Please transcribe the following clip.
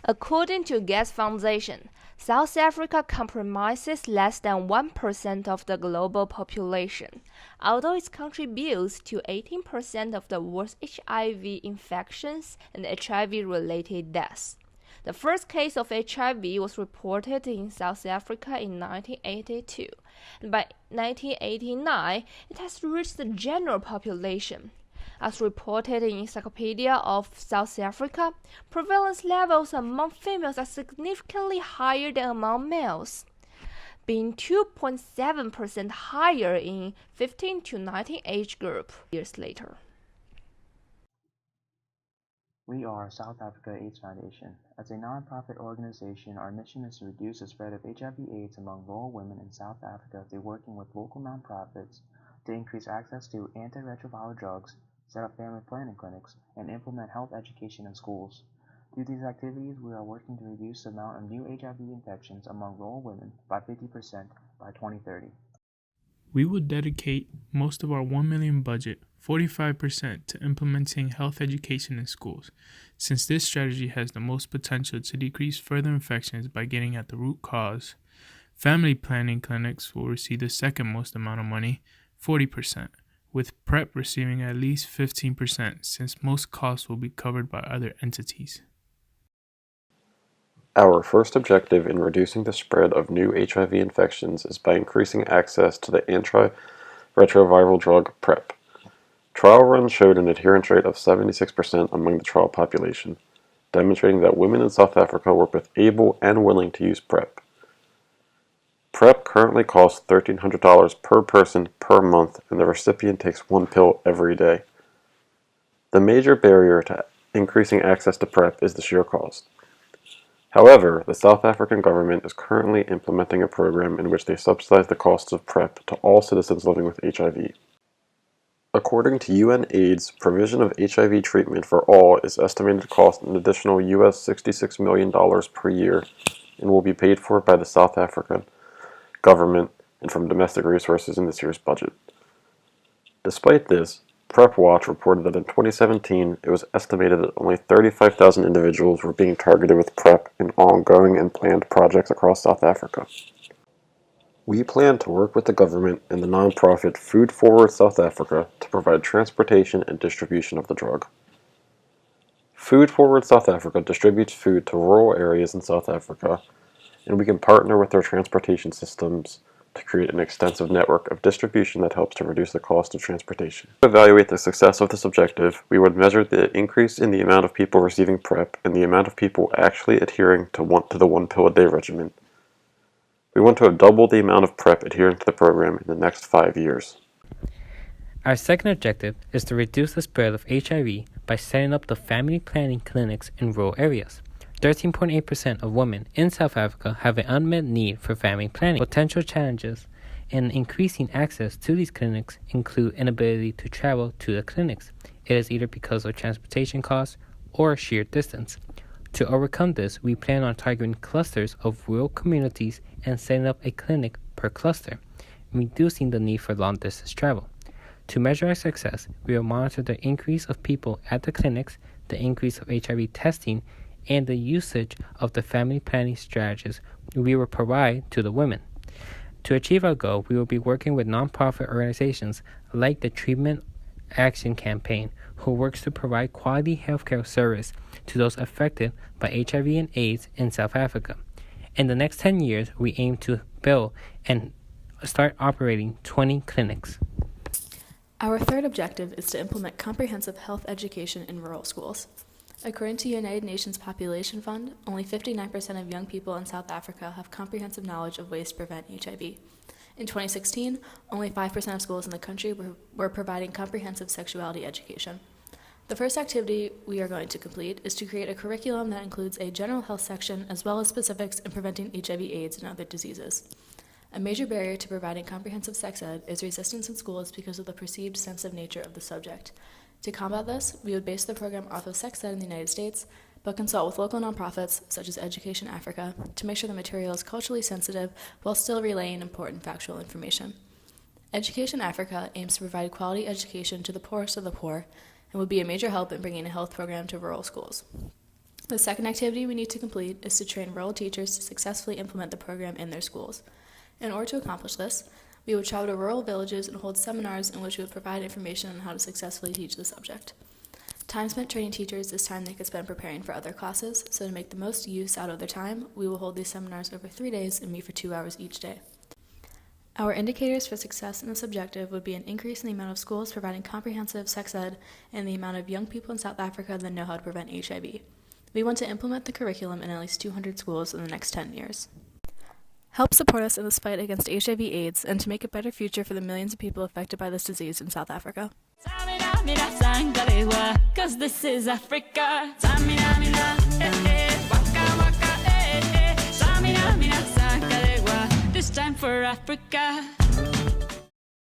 According to Gates Foundation, South Africa comprises less than 1% of the global population, although it contributes to 18% of the world's HIV infections and HIV-related deaths. The first case of HIV was reported in South Africa in 1982, and by 1989, it has reached the general population. As reported in Encyclopedia of South Africa, prevalence levels among females are significantly higher than among males, being 2.7% higher in 15 to 19 age group years later. We are South Africa AIDS Foundation. As a non-profit organization, our mission is to reduce the spread of HIV/AIDS among rural women in South Africa through working with local nonprofits to increase access to antiretroviral drugs, set up family planning clinics, and implement health education in schools. Through these activities, we are working to reduce the amount of new HIV infections among rural women by 50% by 2030. We will dedicate most of our $1 million budget, 45%, to implementing health education in schools, since this strategy has the most potential to decrease further infections by getting at the root cause. Family planning clinics will receive the second most amount of money, 40%, with PrEP receiving at least 15%, since most costs will be covered by other entities. Our first objective in reducing the spread of new HIV infections is by increasing access to the antiretroviral drug PrEP. Trial runs showed an adherence rate of 76% among the trial population, demonstrating that women in South Africa were both able and willing to use PrEP. PrEP currently costs $1,300 per person per month, and the recipient takes one pill every day. The major barrier to increasing access to PrEP is the sheer cost. However, the South African government is currently implementing a program in which they subsidize the costs of PrEP to all citizens living with HIV. According to UNAIDS, provision of HIV treatment for all is estimated to cost an additional US $66 million per year and will be paid for by the South African government and from domestic resources in this year's budget. Despite this, PrEP Watch reported that in 2017, it was estimated that only 35,000 individuals were being targeted with PrEP in ongoing and planned projects across South Africa. We plan to work with the government and the nonprofit Food Forward South Africa to provide transportation and distribution of the drug. Food Forward South Africa distributes food to rural areas in South Africa, and we can partner with their transportation systems to create an extensive network of distribution that helps to reduce the cost of transportation. To evaluate the success of this objective, we would measure the increase in the amount of people receiving PrEP and the amount of people actually adhering to the one pill a day regimen. We want to have doubled the amount of PrEP adhering to the program in the next 5 years. Our second objective is to reduce the spread of HIV by setting up the family planning clinics in rural areas. 13.8% of women in South Africa have an unmet need for family planning. Potential challenges in increasing access to these clinics include inability to travel to the clinics. It is either because of transportation costs or sheer distance. To overcome this, we plan on targeting clusters of rural communities and setting up a clinic per cluster, reducing the need for long-distance travel. To measure our success, we will monitor the increase of people at the clinics, the increase of HIV testing, and the usage of the family planning strategies we will provide to the women. To achieve our goal, we will be working with nonprofit organizations like the Treatment Action Campaign, who works to provide quality healthcare service to those affected by HIV and AIDS in South Africa. In the next 10 years, we aim to build and start operating 20 clinics. Our third objective is to implement comprehensive health education in rural schools. According to United Nations Population Fund, only 59% of young people in South Africa have comprehensive knowledge of ways to prevent HIV. In 2016, only 5% of schools in the country were providing comprehensive sexuality education. The first activity we are going to complete is to create a curriculum that includes a general health section as well as specifics in preventing HIV/AIDS and other diseases. A major barrier to providing comprehensive sex ed is resistance in schools because of the perceived sensitive nature of the subject. To combat this, we would base the program off of sex ed in the United States, but consult with local nonprofits such as Education Africa to make sure the material is culturally sensitive while still relaying important factual information. Education Africa aims to provide quality education to the poorest of the poor and would be a major help in bringing a health program to rural schools. The second activity we need to complete is to train rural teachers to successfully implement the program in their schools. In order to accomplish this, we would travel to rural villages and hold seminars in which we would provide information on how to successfully teach the subject. Time spent training teachers is time they could spend preparing for other classes, so to make the most use out of their time, we will hold these seminars over 3 days and meet for 2 hours each day. Our indicators for success in this objective would be an increase in the amount of schools providing comprehensive sex ed and the amount of young people in South Africa that know how to prevent HIV. We want to implement the curriculum in at least 200 schools in the next 10 years. Help support us in this fight against HIV/AIDS and to make a better future for the millions of people affected by this disease in South Africa. 'Cause this is Africa. This time for Africa.